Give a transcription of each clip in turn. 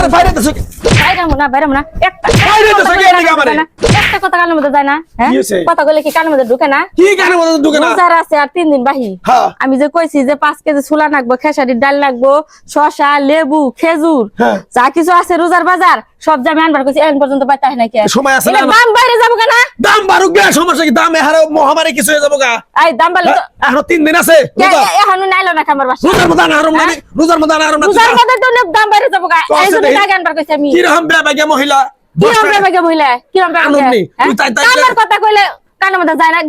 আরে বাইরে দেছো বাইরে না একটা বাইরে দেছো কি এদিকে আমারে একটা কথা কানের মধ্যে যায় না হ্যাঁ কি হইছে? কথা বলে কি কানের মধ্যে ঢুকে না কি কানে মধ্যে ঢুকে না রোজার আছে আর 3 দিন বাহি হ্যাঁ। আমি যে কইছি যে 5 কেজি ছোলা লাগবে খেসারির ডাল লাগবে শসা লেবু খেজুর হ্যাঁ। যা কিছু আছে রোজার বাজার সব জামি আনবার কইছি এখন পর্যন্ত পাইতা হয় না কি সময় আছে না এটা দাম বাইরে যাবো কেন দাম বাড়ুক গে সমস্যা কি দাম এহারে মহামারী কিছু হয়ে যাবো গা এই দাম বাড়লে তো এখন 3 দিন আছে এখন নাইলো না খাবার বাসা রোজার মধ্যে না আরম না রোজার মধ্যে না আরম না রোজার মধ্যে তো দাম বাইরে যাবো গা এই জন্য দেখি। আগে আনবার কইছি আমি কি রকম বেবাগে মহিলা কি রকম বেগে মহিলা কি রকম আনন্দ নেই। তুই তাই- তাই- কানের কথা কইলে কানের মধ্যে যায় না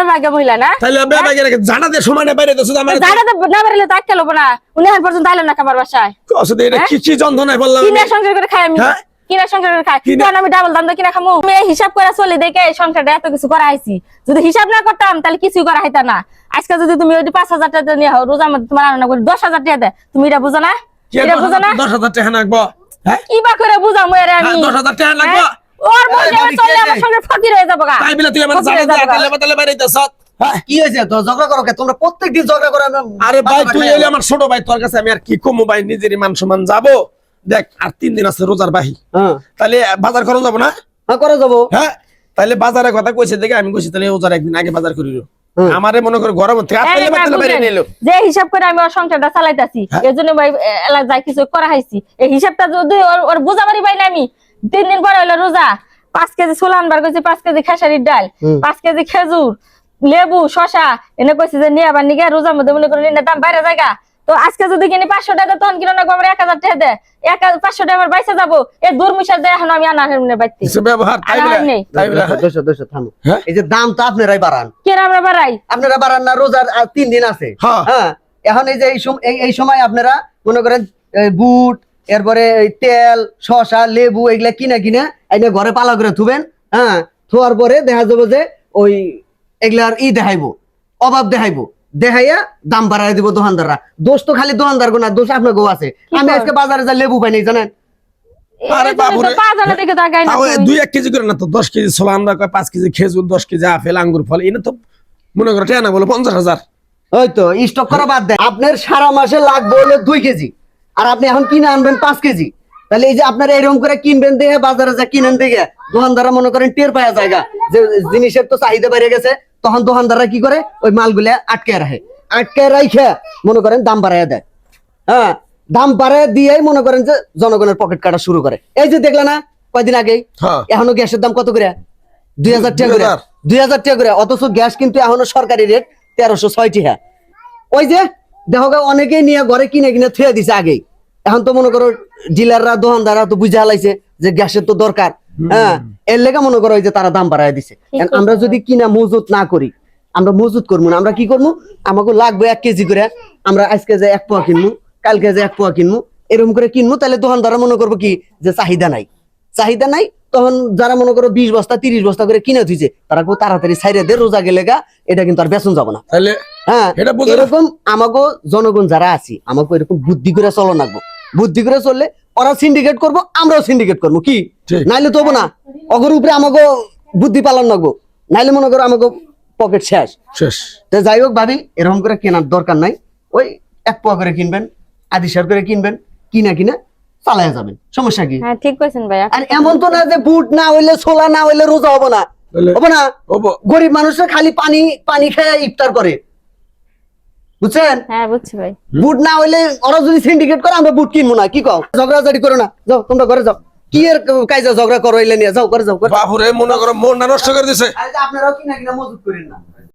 বেগে মহিলা না তাহলে বেবাগে রেখে জানা দে সময় না বাইরে দেছো আমার জায়গা তো না বেরলে তো আটকে লব না উনি এখন পর্যন্ত আইলো না খাবার বাসায় কসে এটা কি কি যন্ত্রণায় বললাম কিনা সংসার করে খাই আমি হ্যাঁ? কিনা সংসার করে খাই কিনা- কারণ আমি ডাবল দাম দিয়ে কিনা খামু আমি এই হিসাব করে চলি দেখে এই সংসারটা এত কিছু করা আইছি যদি হিসাব না করতাম তাহলে কিছুই করা হইতা না আজকে যদি তুমি ওই 5,000 টাকা নিয়ে হও রোজার মধ্যে তোমার রান্না করে 10,000 টাকা দেয় তুমি এটা বুঝো না এটা বুঝো না 10,000 টাকা লাগবো হ্যাঁ কি বা করে বুঝামু এর আমি 10,000 টাকা লাগবো হ্যাঁ? ওর বউ আরে যাবে ভাবি, চলে কে আমার কে? সঙ্গে ফকির হয়ে যাবো গা তাই বলে তুই আমার ফকির জানা হয়ে দে যাবো গা। আতেলে বাতেলে বাইরে দেছ হ্যাঁ কি হয়েছে তো ঝগড়া করো কে তোমরা প্রত্যেকদিন ঝগড়া করো আরে ভাই তুই এলে আমার ছোট ভাই তোর কাছে আমি আর কি কমু ভাই নিজের মান সম্মান যাবো দেখ আর 3 দিন আছে রোজার বাহি হ্যাঁ তাহলে বাজার করা যাবো না হ্যাঁ করে যাবো হ্যাঁ তাহলে বাজারের কথা কইছে দেখে আমি কইছি তাহলে রোজার একদিন আগে বাজার করিল হুম। আমারে মনে করে গরম থেকে এই আতেলে ভাই বাতেলে বাইরে বুঝলেন, নিলো যে হিসাব করে আমি ওর সংসারটা চালাইতাছি হ্যাঁ। এর জন্য ভাই এলা যাই কিছু করা হয়েছি এই হিসাবটা যদি ওর বুঝাবারই পাই না আমি 3 দিন পরে হইলো রোজা 5 কেজি ছোলা আনবার কইছি 5 কেজি খেসারির ডাল 5 কেজি খেজুর লেবু শসা এনে কইছি যে নিয়ে আবার নিগে রোজার মধ্যে মনে করে নিয়ে দাম বাইরে জায়গা তো আজকে যদি কিনি 500 টাকা তখন কিনো না আমার 1000 টাকা দে 500 টাকা আমার বাইসে যাবো এই দুর্মিশার দেয় এখন আমি আনার এমনি বাইতে কিছু ব্যবহার তাই আর বলে নেই। তাই বলে দোষ থামো হ্যাঁ? এই যে দাম তো আপনারাই বাড়ান কে আমরা বাড়াই আপনারা বাড়ান না রোজার আর 3 দিন আছে হ্যাঁ। হ্যাঁ এখন এই যে এই সময় আপনারা মনে করেন বুট এরপরে এই তেল শসা লেবু এগুলা কিনে কিনে এনে ঘরে পালা করে থুবেন হ্যাঁ থোয়ার পরে দেখা যাবে যে ওই এগুলার দেখাইবো অভাব দেখাইবো দেখাইয়া দাম বাড়াই দিব দোকানদাররা দোষ তো খালি দোকানদার না দোষ আপনার গো আছে আমি আজকে বাজারে যা লেবু পাই নাই জানেন আরে বাবুরে। 5 দিকে তাকাই না তাও তুই। 2-1 কেজি করে না তো 10 কেজি ছোলা আমরা কয় 5 কেজি খেজুর 10 কেজি আপেল আঙ্গুর ফল এনে তো মনে করে টাকা না বলে 50,000 ওই তো স্টক করা বাদ দেন আপনার সারা মাসে লাগবে হলো 2 কেজি আর আপনি এখন কিনে আনবেন 5 কেজি তাহলে এই যে আপনারা এরকম করে কিনবেন দেখে বাজারে যা কিনেন দেখে দোকানদাররা মনে করেন টের পাওয়া জায়গা যে জিনিসের তো চাহিদা বেড়ে গেছে তখন দোকানদাররা কি করে ওই মালগুলা আটকে রাখে মনে করেন দাম বাড়াইয়া দেয় হ্যাঁ দাম বাড়াইয়া দিয়েই মনে করেন যে জনগণের পকেট কাটা শুরু করে এই যে দেখলে না কয়দিন আগে হ্যাঁ এখনো গ্যাসের দাম কত করে 2,000 টাকা করে 2,000 টাকা করে অথচ গ্যাস কিন্তু এখনো সরকারি রেট 1306 টাকা ওই যে দেখো অনেকেই নিয়ে ঘরে কিনে কিনে থুয়ে দিছে আগেই এখন তো মনে করো ডিলাররা দোকানদাররা তো বুঝে হালাইছে যে গ্যাসের তো দরকার হ্যাঁ এর লেগে মনে করো যে তারা দাম বাড়ায় দিছে আমরা যদি কিনা মজুত না করি আমরা মজুত করবো না আমরা কি করবো আমাকে লাগবে 1 কেজি করে আমরা আজকে যে 1 পোয়া কিনবো কালকে যে 1 পোয়া কিনবো এরকম করে কিনবো তাহলে দোকানদাররা মনে করবো কি যে চাহিদা নাই তখন যারা মনে করো 20 বস্তা 30 বস্তা করে কিনে থুইছে তারা খুব তাড়াতাড়ি ছাইরে দে রোজা গেলে গা এটা কিন্তু আর বেচন যাব না তাহলে হ্যাঁ এটা বুঝে না। এরকম আমাকে জনগণ যারা আছি আমাকে এরকম বুদ্ধি করে চলো লাগবো বুদ্ধি করে চললে ওরা সিন্ডিকেট করবো আমরাও সিন্ডিকেট করবো কি ঠিক। নাইলে তো হবো না অগর উপরে আমাকে বুদ্ধি পালন লাগবো নাইলে মনে করো আমাকে পকেট শেষ শেষ তো যাই হোক ভাবি এরকম করে কেনার দরকার নাই ওই 1 পোয়া করে কিনবেন আদিসার করে কিনবেন কিনা চালায়া যাবেন সমস্যা কি হ্যাঁ ঠিক কইছেন ভাইয়া আর এমন তো না যে বুট না হইলে ছোলা না হইলে রোজা হবো না তাহলে হবো না হবো। গরিব মানুষরা খালি পানি খেয়ে ইফতার করে বুঝছেন হ্যাঁ বুঝছি ভাই বুট না হইলে ওরা যদি সিন্ডিকেট করে আমরা বুট কিনবো না কি কও ঝগড়াঝাড়ি করো না যাও তোমরা ঘরে যাও কি এর কাইজা ঝগড়া করো নিয়ে যাও করে যাও বাবুরে মনে করো মন নষ্ট করে দিছে আপনারাও কিনা মজুত করেন না